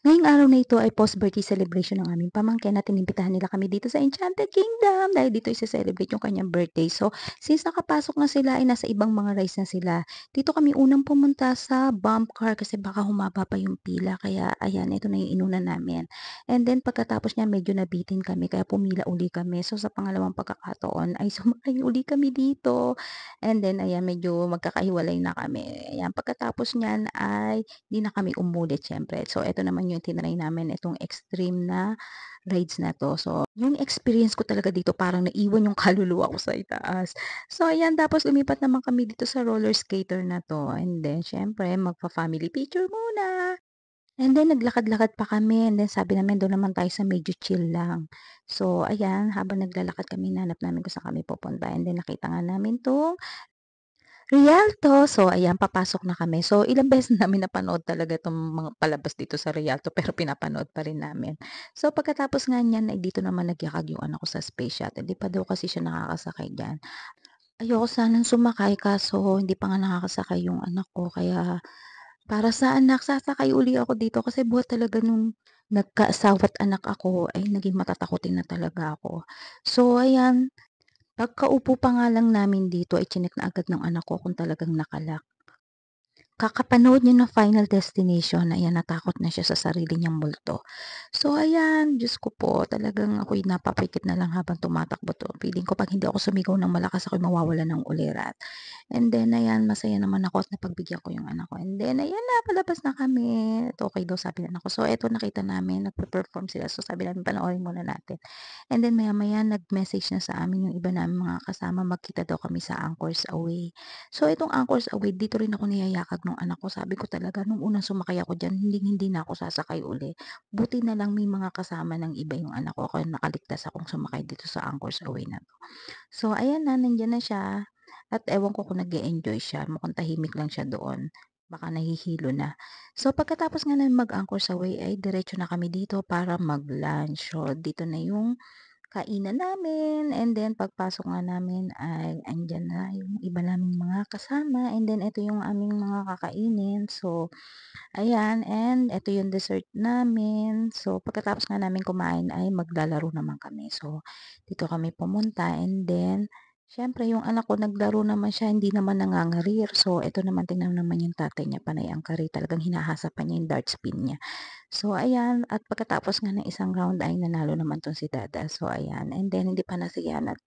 Ngayong araw na ito ay post-birthday celebration ng aming pamangkin at inimbitahan nila kami dito sa Enchanted Kingdom dahil dito ise-celebrate yung kanyang birthday. So, since nakapasok na sila ay nasa ibang mga rides na sila. Dito kami unang pumunta sa bump car kasi baka humaba pa yung pila. Kaya ayan, ito na yung inuna namin. And then pagkatapos niya medyo nabitin kami kaya pumila uli kami. So, sa pangalawang pagkakataon ay sumakay uli kami dito. And then ayan, medyo magkakahiwalay na kami. Ayan, pagkatapos niyan ay 'di na kami umulit siyempre. So, eto naman yung tinry namin, itong extreme na rides na 'to. So, yung experience ko talaga dito parang naiwan yung kaluluwa ko sa itaas. So, ayan tapos lumipat naman kami dito sa roller skater na 'to and then siyempre magfa-family picture muna. And then naglakad-lakad pa kami and then sabi namin do'n naman tayo sa medyo chill lang. So, ayan habang naglalakad kami hinanap namin kung saan kami pupunta and then nakita nga namin 'tong Rialto. So ayan, papasok na kami. So ilang beses namin napanood talaga 'tong mga palabas dito sa Rialto pero pinapanood pa rin namin. So pagkatapos nga niyan ay dito naman nagyakag yung anak ko sa Space Shuttle, 'di pa daw kasi siya nakakasakay diyan. Ayoko sanang sumakay kaso hindi pa nga nakakasakay yung anak ko kaya para sa anak sasakay uli ako dito kasi buhat talaga nung nagkaasawa't anak ako ay naging matatakutin na talaga ako. So ayan, pagkaupo pa nga lang namin dito ay chineck na agad ng anak ko kung talagang kakapanood niya ng Final Destination, ayan natakot na siya sa sarili niyang multo. So ayan, Diyos ko po, talagang ako'y napapikit na lang habang tumatakbo 'to. Feeling ko 'pag hindi ako sumigaw ng malakas ako'y mawawalan ng ulirat. And then ayan, masaya naman ako at napagbigyan ko yung anak ko. And then ayan na, palabas na kami at okey daw sabi ng anak ko. So eto nakita namin nagpe-perform sila, so sabi namin panoorin muna natin. And then maya-maya nag-message na sa amin yung iba naming mga kasama, magkita daw kami sa Anchors Away. So itong Anchors Away dito rin ako niyayakag nung anak ko. Sabi ko talaga nung unang sumakay ako diyan hinding-hindi na ako sasakay uli. Buti na lang may mga kasama ng iba yung anak ko kaya nakaligtas akong sumakay dito sa Anchors Away na 'to. So ayan na, nandiyan na siya at ewan ko kung nag-e-enjoy siya, mukhang tahimik lang siya doon. Baka nahihilo na. So pagkatapos nga namin mag-Anchors Away ay diretso na kami dito para mag-lunch. So dito na yung kainan namin and then pagpasok nga namin ay andiyan na yung iba naming mga kasama and then eto yung aming mga kakainin. So, ayan and eto yung dessert namin. So, pagkatapos nga namin kumain ay maglalaro naman kami. So, dito kami pumunta and then siyempre yung anak ko naglaro naman siya, hindi naman nangangarir. So, eto naman tingnan naman yung tatay niya panay ang kari, talagang hinahasa pa niya yung darts pin niya. So ayan, at pagkatapos nga ng isang round ay nanalo naman 'tong si Dada. So ayan, and then hindi pa nasiyahan at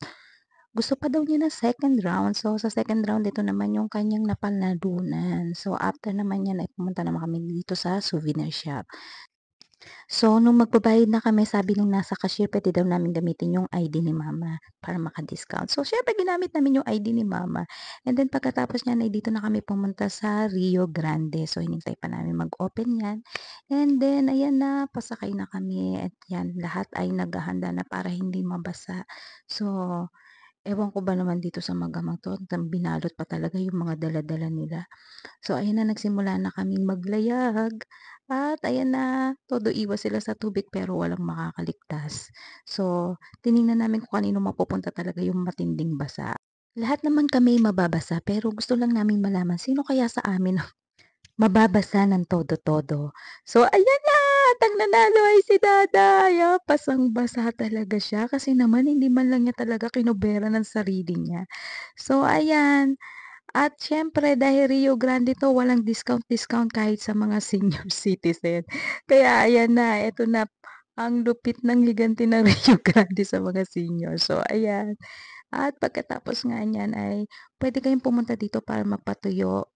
gusto pa daw niya ng second round. So sa second round ito naman yung kanyang napanalunan. So after naman niyan ay pumunta naman kami dito sa souvenir shop. So nung magbabayad na kami sabi nung nasa cashier puwede daw namin gamitin yung ID ni mama para maka-discount. So siyempre ginamit namin yung ID ni mama and then pagkatapos niyan ay dito na kami pumunta sa Rio Grande. So hinintay pa namin mag-open 'yan and then ayan na, pasakay na kami at 'yan lahat ay naghahanda na para hindi mabasa. So ewan ko ba naman dito sa magamang 'to, binalot pa talaga yung mga dala-dala nila. So ayan na, nagsimula na kaming maglayag at ayan na, todo iwas sila sa tubig pero walang makakaligtas. So tiningnan namin kung kanino mapupunta talaga yung matinding basa. Lahat naman kami mababasa pero gusto lang naming malaman sino kaya sa amin ang mababasa ng todo-todo. So ayan na, at ang nanalo ay si Daday. Basang-basa talaga siya kasi naman hindi man lang niya talaga kinubera ng sarili niya. So ayan, at siyempre dahil Rio Grande 'to walang discount-discount kahit sa mga senior citizen. Kaya ayan na, eto na ang lupit ng higante ng Rio Grande sa mga senior. So ayan, at pagkatapos nga niyan ay puwede kayong pumunta dito para magpatuyo.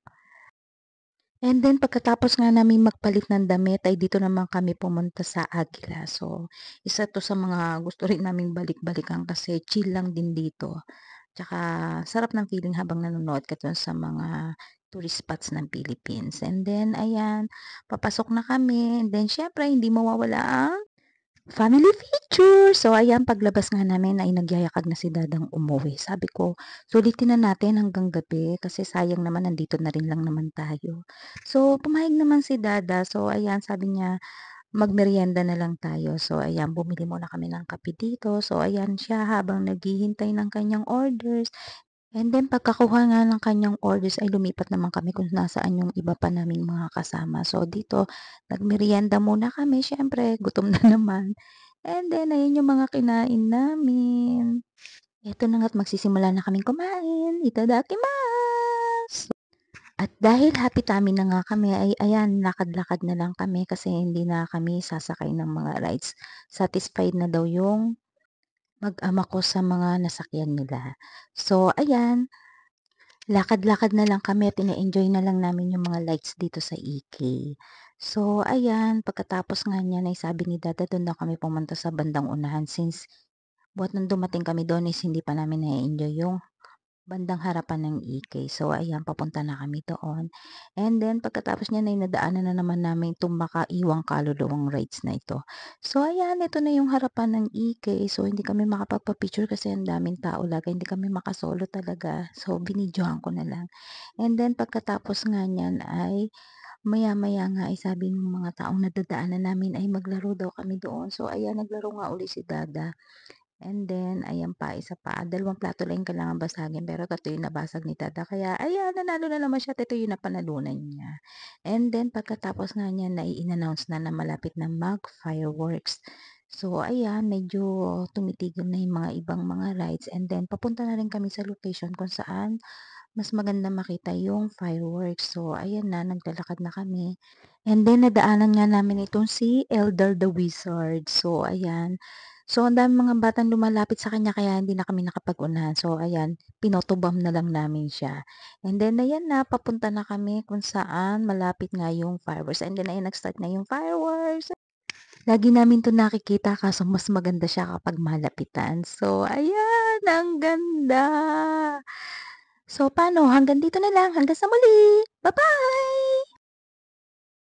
And then pagkatapos nga naming magpalit ng damit ay dito naman kami pumunta sa Aguila. So isa 'to sa mga gusto rin naming balik-balikan kasi chill lang din dito. Tsaka sarap ng feeling habang nanonood ka dun sa mga tourist spots ng Philippines. And then ayan, papasok na kami and then siyempre hindi mawawala ang family picture. So ayan, paglabas nga namin ay nagyayakag na si dadang umuwi. Sabi ko, sulitin na natin hanggang gabi kasi sayang naman nandito na rin lang naman tayo. So pumayag naman si dada. So ayan, sabi niya magmeryenda na lang tayo. So ayan, bumili muna kami ng kape dito. So ayan siya habang naghihintay ng kanyang orders. And then pagkakuha nga ng kanyang orders ay lumipat naman kami kung nasaan yung iba pa naming mga kasama. So dito, nagmeryenda muna kami, siyempre gutom na naman. And then ayun yung mga kinain namin. Eto na nga't magsisimula na kaming kumain. Itadakimasu! At dahil happy tummy na nga kami ay ayan, lakad-lakad na lang kami kasi hindi na kami sasakay ng mga rides. Satisfied na daw yung mag-ama ko sa mga nasakyan nila. So ayan, lakad-lakad na lang kami at ine-enjoy na lang namin yung mga lights dito sa EK. So ayan, pagkatapos nga niyan ay sabi ni dada dun daw kami pumunta sa bandang unahan since buhat nung dumating kami dun is hindi pa namin na-e-enjoy yung bandang harapan ng EK. So ayan, papunta na kami doon. And then pagkatapos niyan ay nadaanan na naman namin itong makaiwang kaluluwang rides na ito. So ayan, ito na yung harapan ng EK. So hindi kami makapagpa-picture kasi ang daming tao lagi. Hindi kami makasolo talaga. So binidyohan ko na lang. And then pagkatapos nga niyan ay maya-maya nga ay sabi ng mga taong nadadaanan namin ay maglaro daw kami doon. So ayan, naglaro nga uli si Dada. And then ayan pa, isa pa, 2 plato lang yung kailangang basagin pero 3 yung nabasag ni Dada kaya ayan, nanalo na naman siya at ito yung napanalunan niya. And then pagkatapos nga niyan in-announce na na malapit na mag-fireworks. So ayan, medyo tumitigil na yung mga ibang mga rides and then papunta na rin kami sa location kung saan mas maganda makita yung fireworks. So ayan na, naglalakad na kami. And then nadaanan nga namin itong si Elder the Wizard. So ayan. So ang daming mga batang lumalapit sa kanya kaya hindi na kami nakapag-unahan. So ayan, pinotobomb na lang namin siya. And then ayan na, papunta na kami kung saan malapit nga yung fireworks. And then ayan, nag-start na yung fireworks. Lagi namin 'to nakikita kaso mas maganda siya kapag malapitan. So ayan, ang ganda! So paano, hanggang dito na lang. Hanggang sa muli. Bye-bye.